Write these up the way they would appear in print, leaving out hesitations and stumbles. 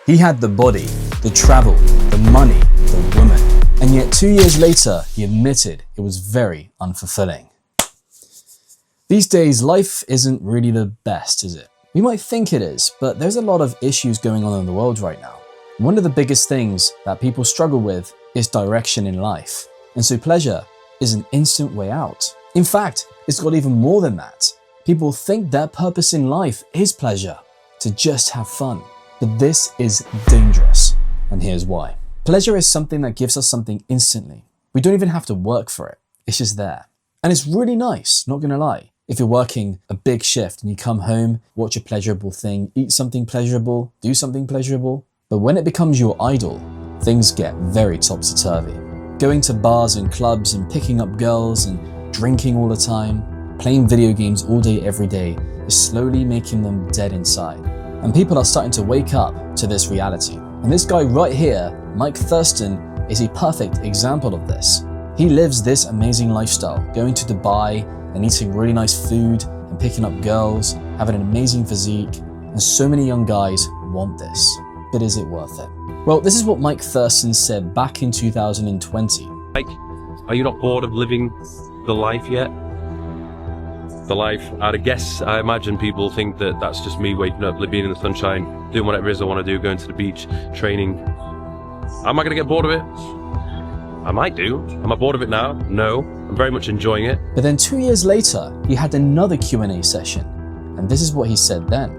He had the body, the travel, the money, the woman. And yet 2 years later, he admitted it was very unfulfilling. These days, life isn't really the best, is it? We might think it is, but there's a lot of issues going on in the world right now. One of the biggest things that people struggle with is direction in life. And so pleasure is an instant way out. In fact, it's got even more than that. People think their purpose in life is pleasure, to just have fun. But this is dangerous, and here's why. Pleasure is something that gives us something instantly. We don't even have to work for it. It's just there. And it's really nice, not gonna lie. If you're working a big shift and you come home, watch a pleasurable thing, eat something pleasurable, do something pleasurable. But when it becomes your idol, things get very topsy-turvy. Going to bars and clubs and picking up girls and drinking all the time, playing video games all day every day is slowly making them dead inside. And people are starting to wake up to this reality. And this guy right here, Mike Thurston, is a perfect example of this. He lives this amazing lifestyle, going to Dubai and eating really nice food and picking up girls, having an amazing physique, and so many young guys want this. But is it worth it? Well, this is what Mike Thurston said back in 2020. Mike, are you not bored of living the life yet? The life, I imagine people think that that's just me waking up, being in the sunshine, doing whatever it is I want to do, going to the beach, training. Am I going to get bored of it? I might do. Am I bored of it now? No. I'm very much enjoying it. But then 2 years later, he had another Q&A session. And this is what he said then.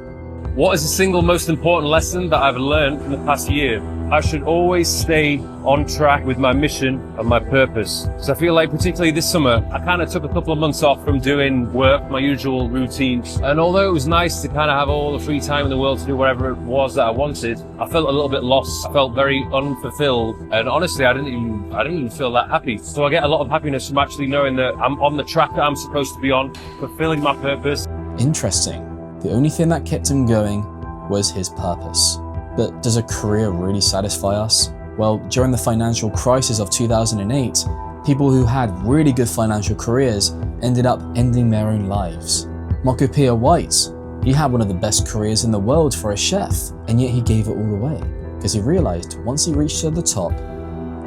What is the single most important lesson that I've learned in the past year? I should always stay on track with my mission and my purpose. So I feel like particularly this summer, I kind of took a couple of months off from doing work, my usual routine. And although it was nice to kind of have all the free time in the world to do whatever it was that I wanted, I felt a little bit lost. I felt very unfulfilled. And honestly, I didn't even feel that happy. So I get a lot of happiness from actually knowing that I'm on the track that I'm supposed to be on, fulfilling my purpose. Interesting. The only thing that kept him going was his purpose. But does a career really satisfy us? Well, during the financial crisis of 2008, people who had really good financial careers ended up ending their own lives. Marco Pierre White, he had one of the best careers in the world for a chef, and yet he gave it all away because he realized once he reached to the top,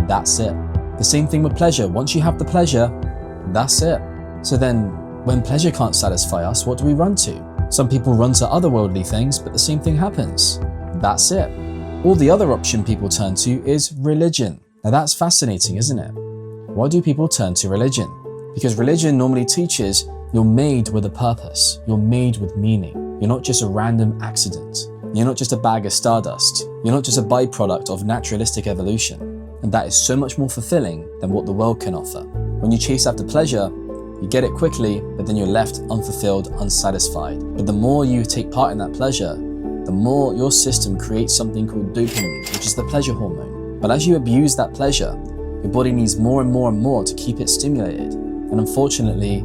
that's it. The same thing with pleasure. Once you have the pleasure, that's it. So then, when pleasure can't satisfy us, what do we run to? Some people run to otherworldly things, but the same thing happens. That's it. Or the other option people turn to is religion. Now that's fascinating, isn't it? Why do people turn to religion? Because religion normally teaches you're made with a purpose. You're made with meaning. You're not just a random accident. You're not just a bag of stardust. You're not just a byproduct of naturalistic evolution. And that is so much more fulfilling than what the world can offer. When you chase after pleasure, you get it quickly, but then you're left unfulfilled, unsatisfied. But the more you take part in that pleasure, the more your system creates something called dopamine, which is the pleasure hormone. But as you abuse that pleasure, your body needs more and more and more to keep it stimulated. And unfortunately,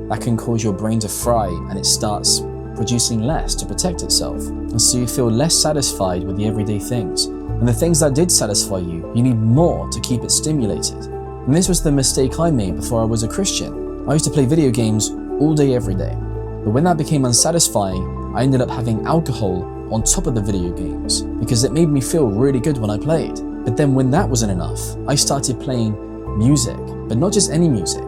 that can cause your brain to fry and it starts producing less to protect itself. And so you feel less satisfied with the everyday things. And the things that did satisfy you, you need more to keep it stimulated. And this was the mistake I made before I was a Christian. I used to play video games all day, every day. But when that became unsatisfying, I ended up having alcohol on top of the video games because it made me feel really good when I played. But then when that wasn't enough, I started playing music, but not just any music,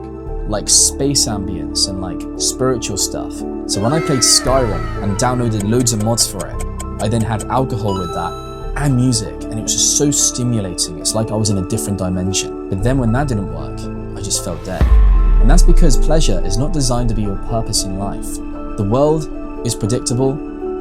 like space ambience and like spiritual stuff. So when I played Skyrim and downloaded loads of mods for it, I then had alcohol with that and music, and it was just so stimulating. It's like I was in a different dimension. But then when that didn't work, I just felt dead. And that's because pleasure is not designed to be your purpose in life. The world is predictable,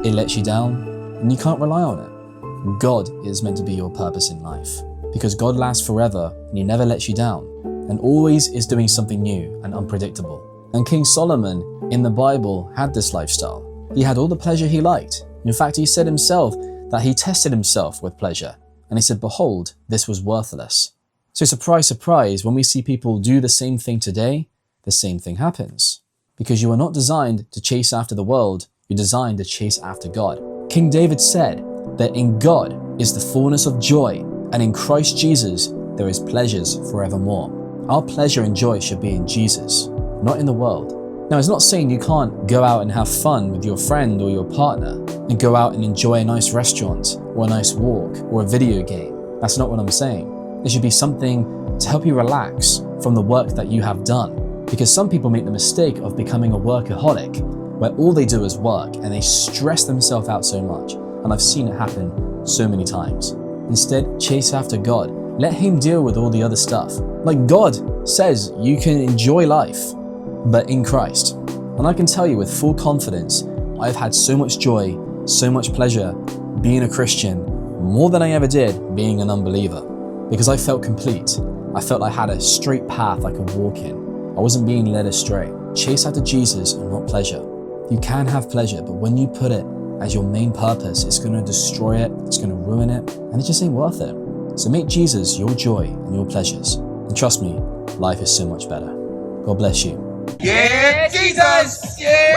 it lets you down, and you can't rely on it. God is meant to be your purpose in life, because God lasts forever and he never lets you down, and always is doing something new and unpredictable. And King Solomon in the Bible had this lifestyle. He had all the pleasure he liked. In fact, he said himself that he tested himself with pleasure, and he said, behold, this was worthless. So surprise, surprise, when we see people do the same thing today, the same thing happens. Because you are not designed to chase after the world, you're designed to chase after God. King David said that in God is the fullness of joy, and in Christ Jesus there is pleasures forevermore. Our pleasure and joy should be in Jesus, not in the world. Now, it's not saying you can't go out and have fun with your friend or your partner, and go out and enjoy a nice restaurant, or a nice walk or a video game. That's not what I'm saying. It should be something to help you relax from the work that you have done. Because some people make the mistake of becoming a workaholic, where all they do is work and they stress themselves out so much. And I've seen it happen so many times. Instead, chase after God. Let Him deal with all the other stuff. Like God says, you can enjoy life, but in Christ. And I can tell you with full confidence, I've had so much joy, so much pleasure being a Christian, more than I ever did being an unbeliever. Because I felt complete. I felt I had a straight path I could walk in. I wasn't being led astray. Chase after Jesus and not pleasure. You can have pleasure, but when you put it as your main purpose, it's going to destroy it, it's going to ruin it, and it just ain't worth it. So make Jesus your joy and your pleasures. And trust me, life is so much better. God bless you. Yeah, Jesus! Yeah!